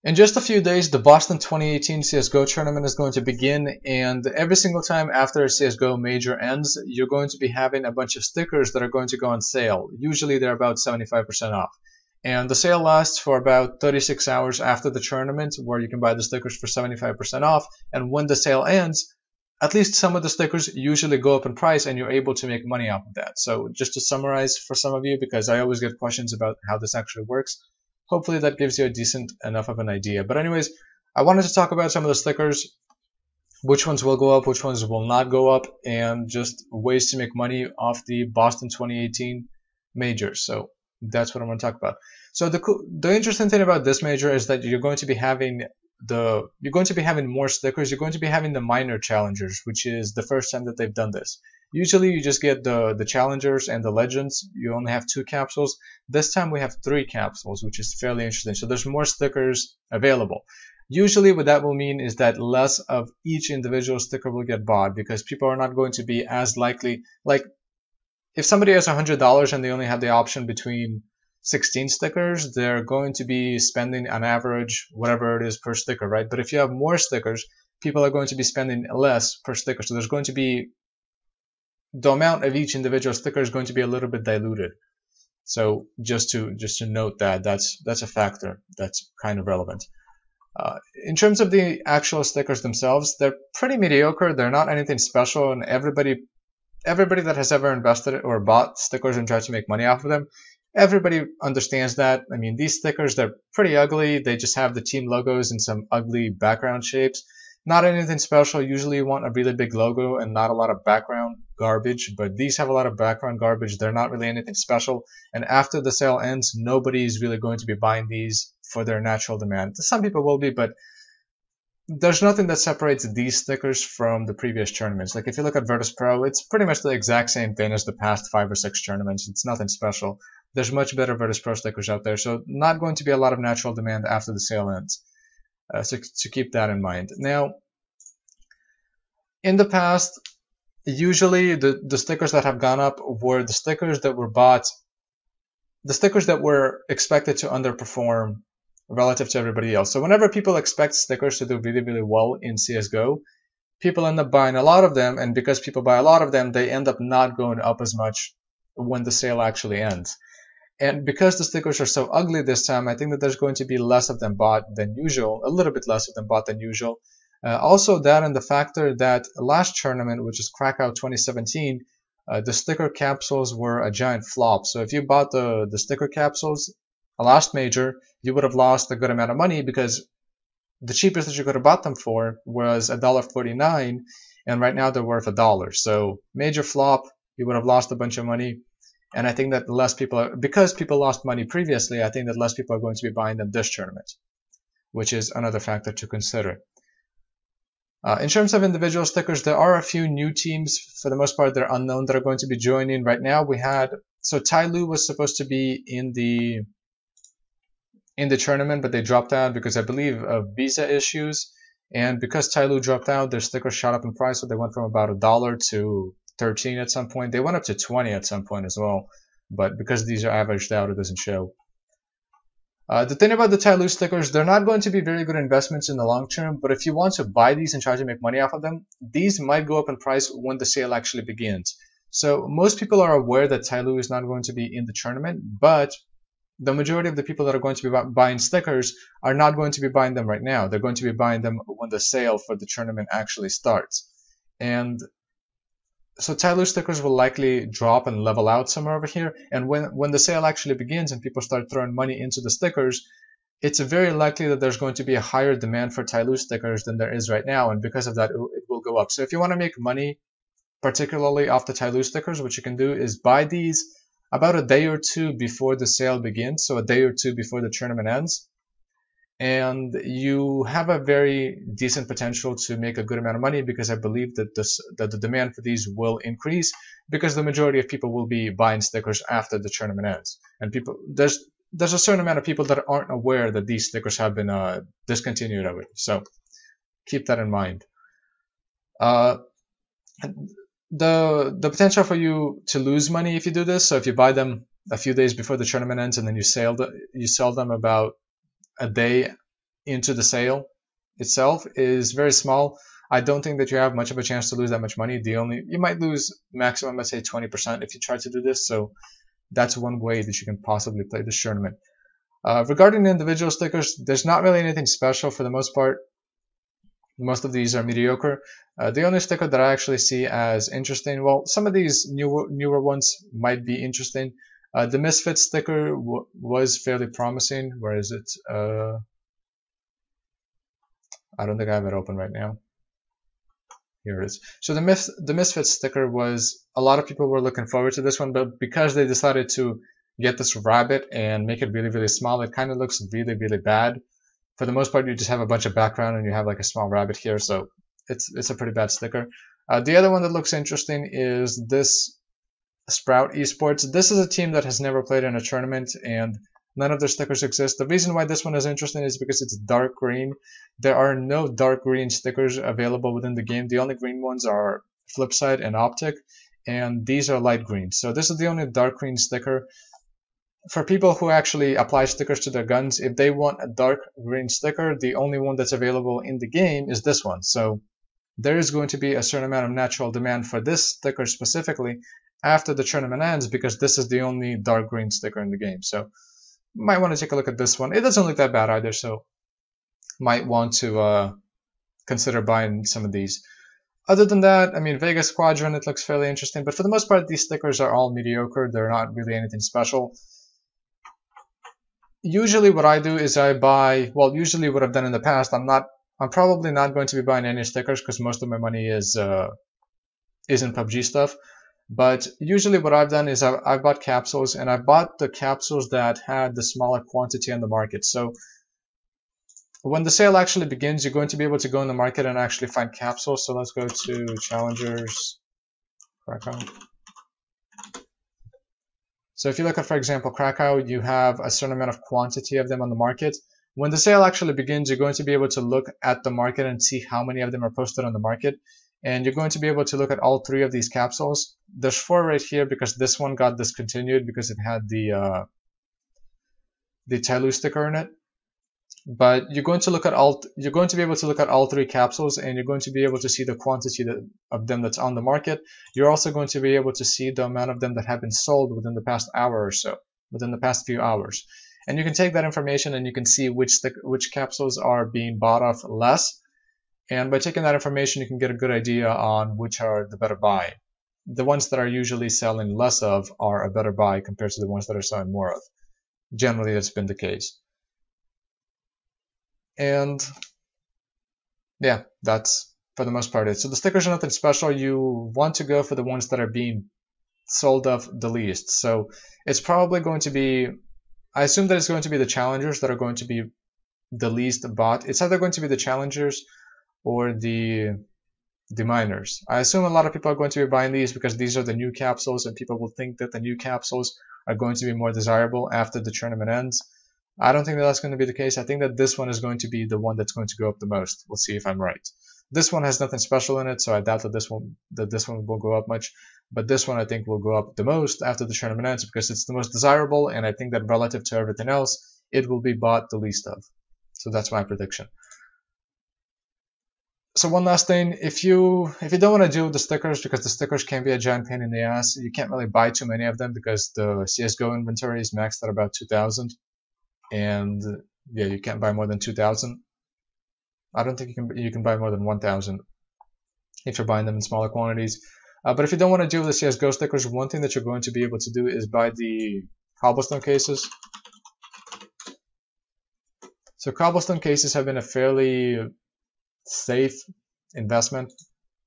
In just a few days, the Boston 2018 CSGO tournament is going to begin, and every single time after a CSGO major ends, you're going to be having a bunch of stickers that are going to go on sale. Usually they're about 75% off. And the sale lasts for about 36 hours after the tournament, where you can buy the stickers for 75% off. And when the sale ends, at least some of the stickers usually go up in price and you're able to make money off of that. So just to summarize for some of you, because I always get questions about how this actually works, hopefully that gives you a decent enough of an idea. But anyways, I wanted to talk about some of the stickers, which ones will go up, which ones will not go up, and just ways to make money off the Boston 2018 major. So that's what I'm going to talk about. So the interesting thing about this major is that you're going to be having more stickers. You're going to be having the minor challengers, which is the first time that they've done this. Usually you just get the challengers and the legends. You only have 2 capsules. This time we have 3 capsules, which is fairly interesting. So there's more stickers available. Usually what that will mean is that less of each individual sticker will get bought, because people are not going to be as likely. Like if somebody has $100 and they only have the option between 16 stickers, they're going to be spending on average whatever it is per sticker, right? But if you have more stickers, people are going to be spending less per sticker. So there's going to be the amount of each individual sticker is going to be a little bit diluted. So just to note that that's a factor that's kind of relevant. In terms of the actual stickers themselves, they're pretty mediocre. They're not anything special, and everybody that has ever invested or bought stickers and tried to make money off of them, everybody understands that. I mean, these stickers, they're pretty ugly. They just have the team logos and some ugly background shapes. Not anything special. Usually you want a really big logo and not a lot of background garbage, but these have a lot of background garbage. They're not really anything special. And after the sale ends, nobody's really going to be buying these for their natural demand. Some people will be, but there's nothing that separates these stickers from the previous tournaments. Like if you look at Virtus Pro, it's pretty much the exact same thing as the past 5 or 6 tournaments. It's nothing special. There's much better Virtus Pro stickers out there, so not going to be a lot of natural demand after the sale ends. So to keep that in mind. Now, in the past, usually the stickers that have gone up were the stickers that were bought, the stickers that were expected to underperform relative to everybody else. So whenever people expect stickers to do really, really well in CSGO, people end up buying a lot of them, and because people buy a lot of them, they end up not going up as much when the sale actually ends. And because the stickers are so ugly this time, I think that there's going to be less of them bought than usual, a little bit less of them bought than usual. Also that and the factor that last tournament, which is Krakow 2017, the sticker capsules were a giant flop. So if you bought the sticker capsules last major, you would have lost a good amount of money, because the cheapest that you could have bought them for was $1.49, and right now they're worth $1. So major flop, you would have lost a bunch of money. And I think that less people because people lost money previously, I think that less people are going to be buying them this tournament, which is another factor to consider. In terms of individual stickers, there are a few new teams. For the most part, they're unknown, that are going to be joining. Right now, so Tyloo was supposed to be in the tournament, but they dropped out because I believe of visa issues. And because Tyloo dropped out, their stickers shot up in price, so they went from about $1 to 13 at some point. They went up to 20 at some point as well, but because these are averaged out, it doesn't show. The thing about the Tyloo stickers, they're not going to be very good investments in the long term, but if you want to buy these and try to make money off of them, these might go up in price when the sale actually begins. So most people are aware that Tyloo is not going to be in the tournament, but the majority of the people that are going to be buying stickers are not going to be buying them right now. They're going to be buying them when the sale for the tournament actually starts. And so Tyloo stickers will likely drop and level out somewhere over here. And when the sale actually begins and people start throwing money into the stickers, it's very likely that there's going to be a higher demand for Tyloo stickers than there is right now. And because of that, it will go up. So if you want to make money, particularly off the Tyloo stickers, what you can do is buy these about a day or two before the sale begins. So a day or two before the tournament ends. And you have a very decent potential to make a good amount of money, because I believe that the demand for these will increase, because the majority of people will be buying stickers after the tournament ends. And there's a certain amount of people that aren't aware that these stickers have been discontinued already. So keep that in mind. The potential for you to lose money if you do this. So if you buy them a few days before the tournament ends and then you sell them about a day into the sale itself is very small. I don't think that you have much of a chance to lose that much money. You might lose maximum, let's say 20% if you try to do this. So that's one way that you can possibly play this tournament. Regarding the individual stickers, there's not really anything special for the most part. Most of these are mediocre. The only sticker that I actually see as interesting, well, some of these newer ones might be interesting. The Misfit sticker was fairly promising. Where is it? I don't think I have it open right now. Here it is. So the Misfit sticker was, a lot of people were looking forward to this one, but because they decided to get this rabbit and make it really, really small, it kind of looks really, really bad. For the most part, you just have a bunch of background and you have like a small rabbit here, so it's a pretty bad sticker. The other one that looks interesting is this Sprout Esports. This is a team that has never played in a tournament and none of their stickers exist. The reason why this one is interesting is because it's dark green. There are no dark green stickers available within the game. The only green ones are Flipside and Optic, and these are light green. So this is the only dark green sticker. For people who actually apply stickers to their guns, if they want a dark green sticker, the only one that's available in the game is this one. So there is going to be a certain amount of natural demand for this sticker specifically after the tournament ends, because this is the only dark green sticker in the game. So you might want to take a look at this one. It doesn't look that bad either, so might want to consider buying some of these. Other than that, I mean, Vegas Squadron, it looks fairly interesting, but for the most part, these stickers are all mediocre. They're not really anything special. Usually what I do is I buy, well, usually what I've done in the past, I'm probably not going to be buying any stickers because most of my money is in PUBG stuff. But usually what I've done is I've bought capsules, and I've bought the capsules that had the smaller quantity on the market. So when the sale actually begins, you're going to be able to go in the market and actually find capsules. So let's go to Challengers, Krakow. So if you look at, for example, Krakow, you have a certain amount of quantity of them on the market. When the sale actually begins, you're going to be able to look at the market and see how many of them are posted on the market. And you're going to be able to look at all three of these capsules. There's 4 right here because this one got discontinued because it had the Tyloo sticker in it. But you're going to be able to look at all 3 capsules, and you're going to be able to see the quantity of them that's on the market. You're also going to be able to see the amount of them that have been sold within the past hour or so, within the past few hours. And you can take that information and you can see which capsules are being bought off less. And by taking that information, you can get a good idea on which are the better buy. The ones that are usually selling less of are a better buy compared to the ones that are selling more of. Generally, that's been the case. And yeah, that's for the most part it. So the stickers are nothing special. You want to go for the ones that are being sold off the least. So it's probably going to be, I assume that it's going to be the challengers that are going to be the least bought. It's either going to be the challengers or the miners. I assume a lot of people are going to be buying these because these are the new capsules, and people will think that the new capsules are going to be more desirable after the tournament ends. I don't think that that's going to be the case. I think that this one is going to be the one that's going to go up the most. We'll see if I'm right. This one has nothing special in it, so I doubt that this one won't go up much. But this one I think will go up the most after the tournament ends because it's the most desirable, and I think that relative to everything else, it will be bought the least of. So that's my prediction. So one last thing, if you don't want to deal with the stickers because the stickers can be a giant pain in the ass, you can't really buy too many of them because the CSGO inventory is maxed at about 2,000. And yeah, you can't buy more than 2,000. I don't think you can buy more than 1,000 if you're buying them in smaller quantities. But if you don't want to deal with the CSGO stickers, one thing that you're going to be able to do is buy the Cobblestone Cases. So Cobblestone Cases have been a fairly safe investment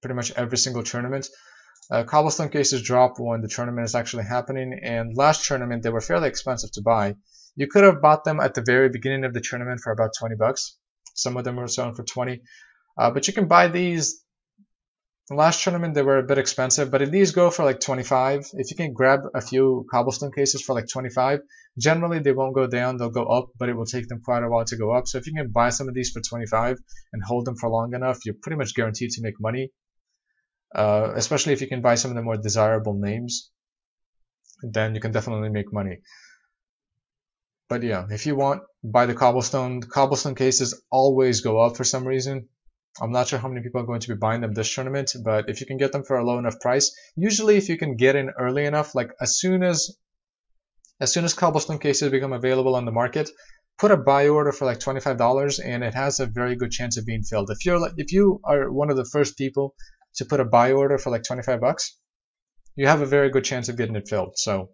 pretty much every single tournament. Cobblestone Cases drop when the tournament is actually happening, and last tournament they were fairly expensive to buy. You could have bought them at the very beginning of the tournament for about 20 bucks. Some of them were selling for 20. But you can buy these. Last tournament they were a bit expensive, but if these go for like 25, if you can grab a few Cobblestone Cases for like 25, generally they won't go down, they'll go up, but it will take them quite a while to go up. So if you can buy some of these for 25 and hold them for long enough, you're pretty much guaranteed to make money. Especially if you can buy some of the more desirable names, then you can definitely make money. But yeah, if you want, buy the Cobblestone. The Cobblestone cases always go up for some reason. I'm not sure how many people are going to be buying them this tournament, but if you can get them for a low enough price, usually if you can get in early enough, like as soon as Cobblestone cases become available on the market, put a buy order for like $25 and it has a very good chance of being filled. If you are one of the first people to put a buy order for like $25, you have a very good chance of getting it filled. So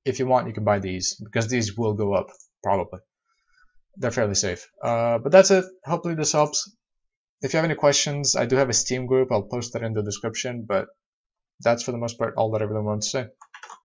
if you want, you can buy these because these will go up probably. They're fairly safe. But that's it. Hopefully this helps. If you have any questions, I do have a Steam group. I'll post that in the description, but that's for the most part all that everyone wants to say.